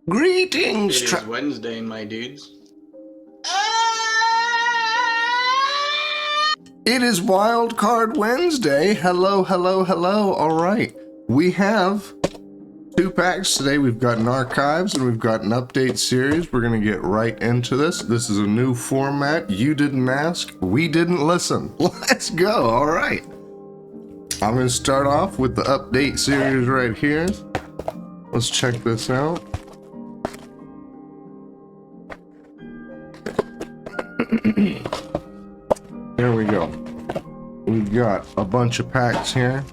Greetings, It is Wednesday, my dudes. It is WILDcard Wednesday. Hello, hello, hello. All right. We have 2 packs today. We've got an archives and we've got an update series. We're going to get right into this. This is a new format. You didn't ask. We didn't listen. Let's go. All right. I'm going to start off with the update series right here. Let's check this out. There we go. We've got a bunch of packs here.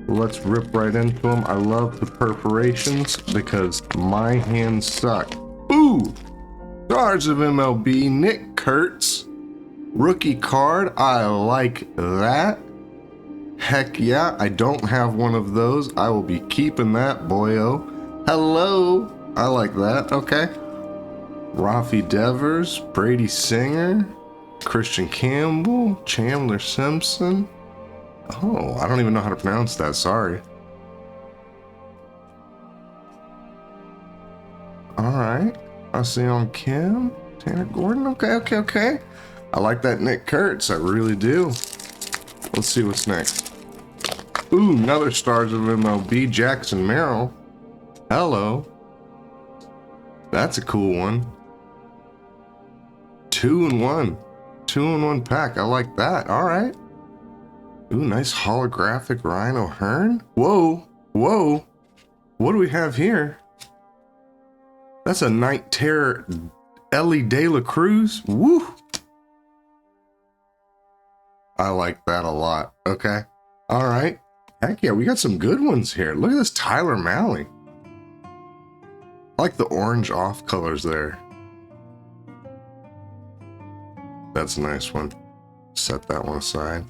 Let's rip right into them. I love the perforations because my hands suck. Ooh! Stars of MLB, Nick Kurtz. Rookie card. I like that. Heck yeah, I don't have one of those. I will be keeping that, boyo. Hello. I like that. Okay. Rafi Devers, Brady Singer, Christian Campbell, Chandler Simpson. Oh, I don't even know how to pronounce that. Sorry. All right. I see on Kim, Tanner Gordon. Okay. I like that Nick Kurtz. I really do. Let's see what's next. Ooh, another Stars of MLB, Jackson Merrill. Hello. That's a cool one. 2-in-1. 2-in-1 pack. I like that. All right. Ooh, nice holographic Rhino Hearn. Whoa. What do we have here? That's a Night Terror Ellie De La Cruz. Woo. I like that a lot. Okay. All right. Heck yeah, we got some good ones here. Look at this Tyler Malley. I like the orange off colors there. That's a nice one. Set that one aside.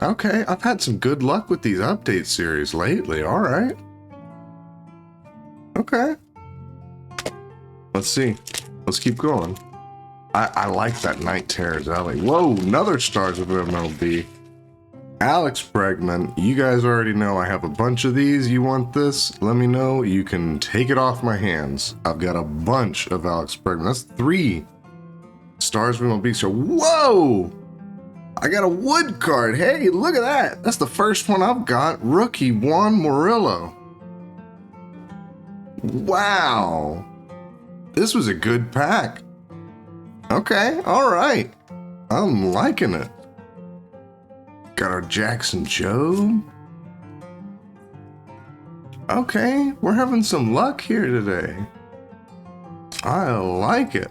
Okay, I've had some good luck with these update series lately. All right. Okay. Let's see. Let's keep going. I like that Night Terror's Alley. Whoa, another Stars of MLB. Alex Bregman, you guys already know I have a bunch of these. You want this? Let me know. You can take it off my hands. I've got a bunch of Alex Bregman. That's 3 Stars of MLB. So, whoa! I got a wood card. Hey, look at that. That's the first one I've got. Rookie Juan Murillo. Wow. This was a good pack. Okay, all right. I'm liking it. Got our Jackson Jobe. Okay, we're having some luck here today. I like it.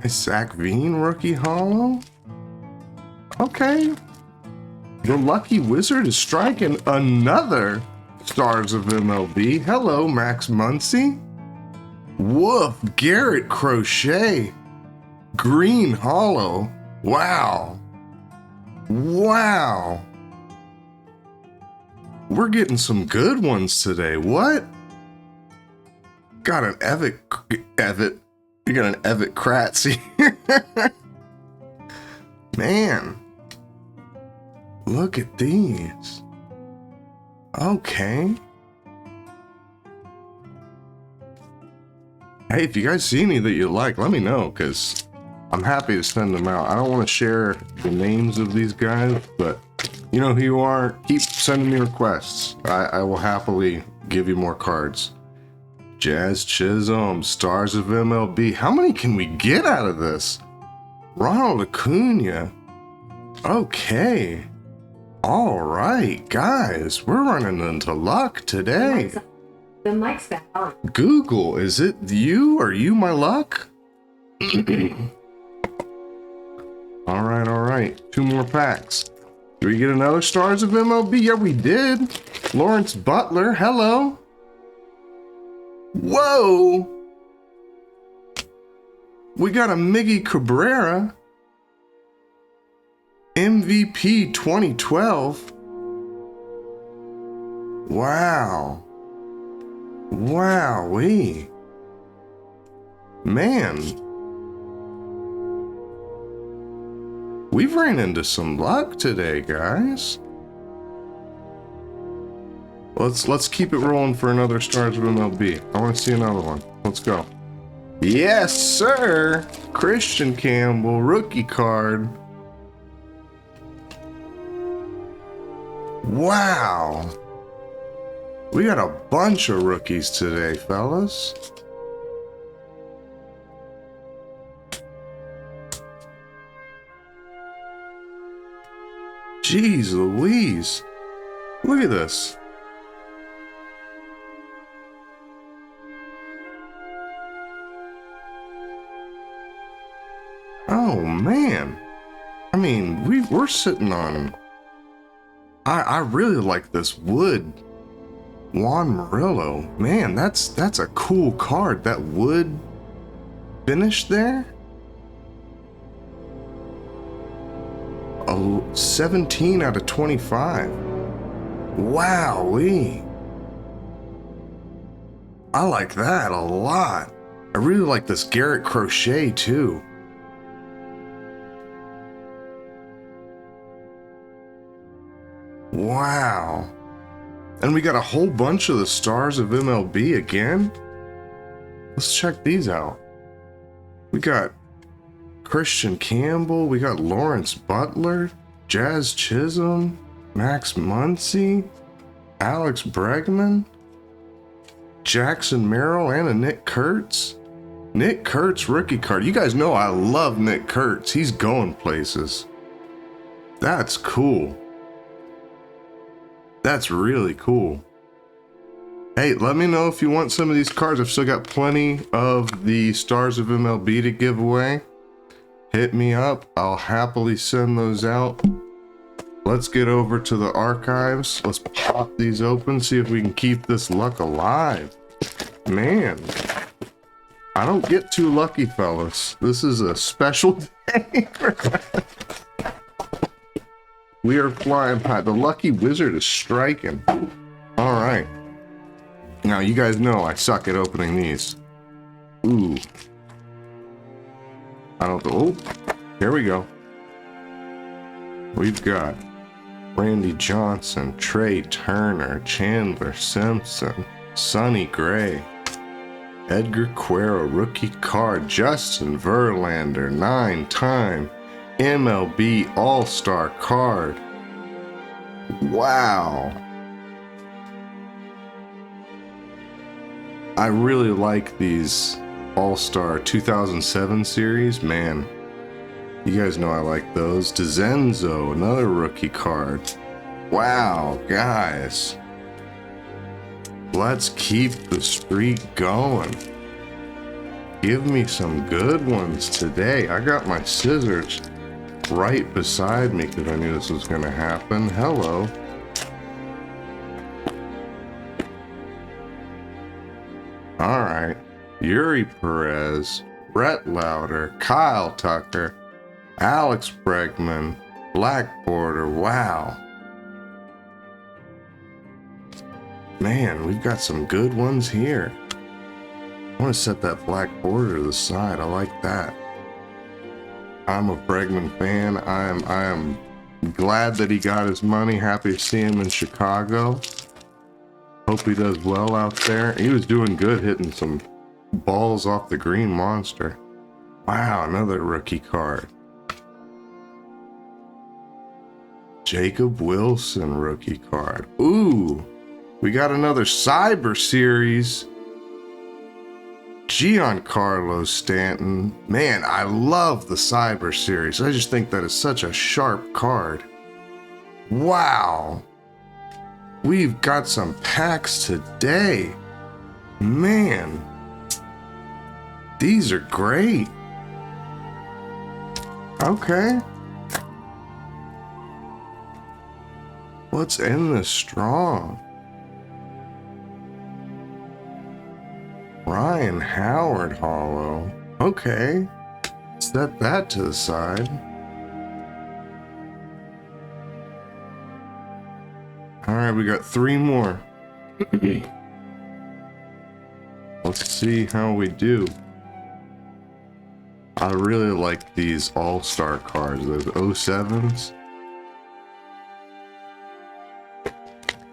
A Zach Veen rookie holo. Okay. The Lucky Wizard is striking another Stars of MLB. Hello, Max Muncy. Woof, Garrett Crochet. Green holo. Wow. We're getting some good ones today. What? Got an Evitt. You got an Evitt Kratz here. Man. Look at these. Okay. Hey, if you guys see any that you like, let me know, because I'm happy to send them out. I don't want to share the names of these guys, but you know who you are. Keep sending me requests. I will happily give you more cards. Jazz Chisholm, Stars of MLB. How many can we get out of this? Ronald Acuna. Okay. All right, guys. We're running into luck today. The mic's back on. Google, is it you? Are you my luck? All right. 2 more packs. Did we get another Stars of MLB? Yeah, we did. Lawrence Butler, hello. Whoa. We got a Miggy Cabrera. MVP 2012. Wow. Wowee. Man. We've ran into some luck today, guys. Let's keep it rolling for another Stars of MLB. I want to see another one. Let's go. Yes, sir. Christian Campbell, rookie card. Wow. We got a bunch of rookies today, fellas. Jeez Louise. Look at this. Oh man. I mean, we're sitting on... I really like this wood Juan Murillo. Man, that's a cool card. That wood finish there. Oh, 17 out of 25. Wowee. I like that a lot. I really like this Garrett Crochet too. Wow. And we got a whole bunch of the Stars of MLB again. Let's check these out. We got Christian Campbell, we got Lawrence Butler, Jazz Chisholm, Max Muncy, Alex Bregman, Jackson Merrill, and a Nick Kurtz. Nick Kurtz rookie card. You guys know I love Nick Kurtz. He's going places. That's cool. That's really cool. Hey, let me know if you want some of these cards. I've still got plenty of the Stars of MLB to give away. Hit me up. I'll happily send those out. Let's get over to the archives. Let's pop these open, see if we can keep this luck alive. Man, I don't get too lucky, fellas. This is a special day. We are flying high. The lucky wizard is striking. All right. Now, you guys know I suck at opening these. Ooh. I don't... Oh, here we go. We've got Randy Johnson, Trey Turner, Chandler Simpson, Sonny Gray, Edgar Quero, rookie card, Justin Verlander, 9-time MLB All-Star card. Wow. I really like these All-Star 2007 series. Man, you guys know I like those. DeZenzo, another rookie card. Wow, guys. Let's keep the streak going. Give me some good ones today. I got my scissors right beside me because I knew this was going to happen. Hello. All right. Yuri Perez, Brett Lauder, Kyle Tucker, Alex Bregman, Black Border. Wow. Man, we've got some good ones here. I want to set that Black Border to the side. I like that. I'm a Bregman fan. I am glad that he got his money. Happy to see him in Chicago. Hope he does well out there. He was doing good hitting some balls off the green monster. Wow, another rookie card. Jacob Wilson rookie card. Ooh, we got another Cyber Series. Giancarlo Stanton. Man, I love the Cyber Series. I just think that is such a sharp card. Wow. We've got some packs today. Man. These are great. Okay. Let's end this strong. Ryan Howard holo. Okay. Set that to the side. Alright, we got 3 more. Let's see how we do. I really like these all-star cards, those 07s.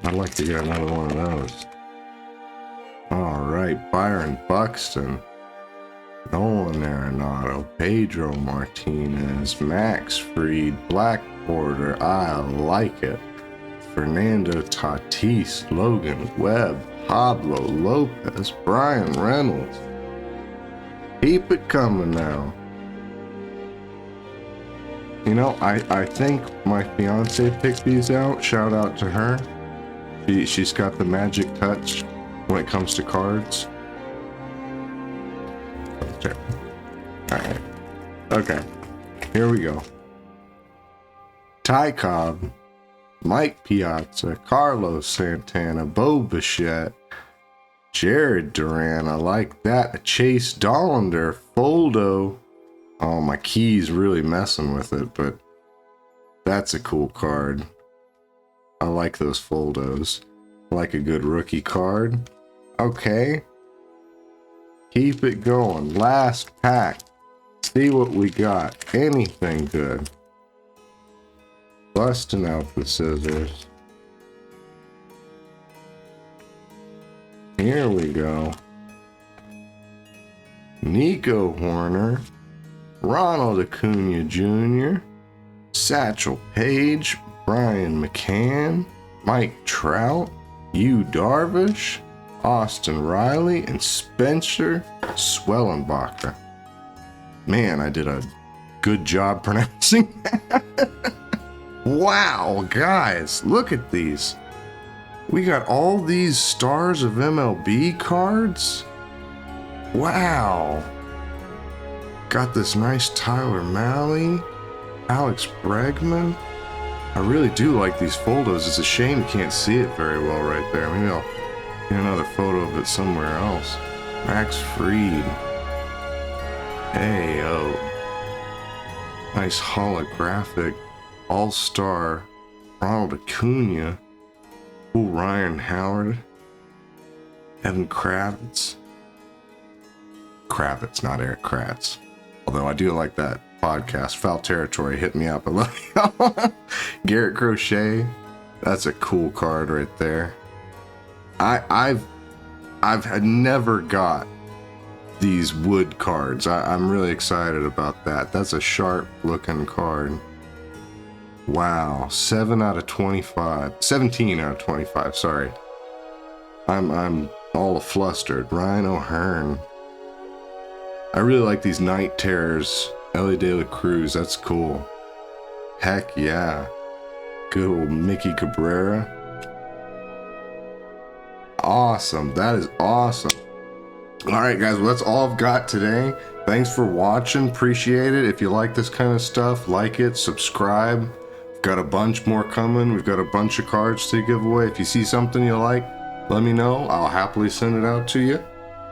I I'd like to get another one of those. Alright, Byron Buxton, Nolan Arenado, Pedro Martinez, Max Fried, Black Border, I like it. Fernando Tatis, Logan Webb, Pablo Lopez, Brian Reynolds. Keep it coming now. You know, I think my fiance picked these out. Shout out to her. She's got the magic touch when it comes to cards. Okay. Alright. Okay. Here we go. Ty Cobb, Mike Piazza, Carlos Santana, Bo Bichette, Jared Duran, I like that. Chase Dollander, Foldo. Oh, my key's really messing with it, but that's a cool card. I like those Foldos. I like a good rookie card. Okay. Keep it going. Last pack. See what we got. Anything good. Busting out the scissors. Here we go. Nico Horner, Ronald Acuna Jr., Satchel Paige, Brian McCann, Mike Trout, Yu Darvish, Austin Riley, and Spencer Swellenbacher. Man, I did a good job pronouncing that. Wow, guys, look at these. We got all these stars of MLB cards. Wow. Got this nice Tyler Mahle, Alex Bregman. I really do like these Foldos. It's a shame you can't see it very well right there. Maybe I'll get another photo of it somewhere else. Max Fried. Hey, oh. Nice holographic all-star Ronald Acuna. Cool Ryan Howard. Evan Kravitz. Kravitz, not Eric Kratz. Although I do like that podcast. Foul Territory, hit me up. I love y'all. Garrett Crochet. That's a cool card right there. I've never got these wood cards. I'm really excited about that. That's a sharp looking card. Wow, 17 out of 25, sorry. I'm all flustered. Ryan O'Hearn. I really like these Night Terrors. Ellie De La Cruz, that's cool. Heck yeah. Good old Mickey Cabrera. Awesome, that is awesome. Alright guys, well that's all I've got today. Thanks for watching, appreciate it. If you like this kind of stuff, like it, subscribe. Got a bunch more coming. We've got a bunch of cards to give away. If you see something you like, let me know. I'll happily send it out to you.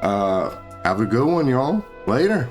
Have a good one, y'all. Later.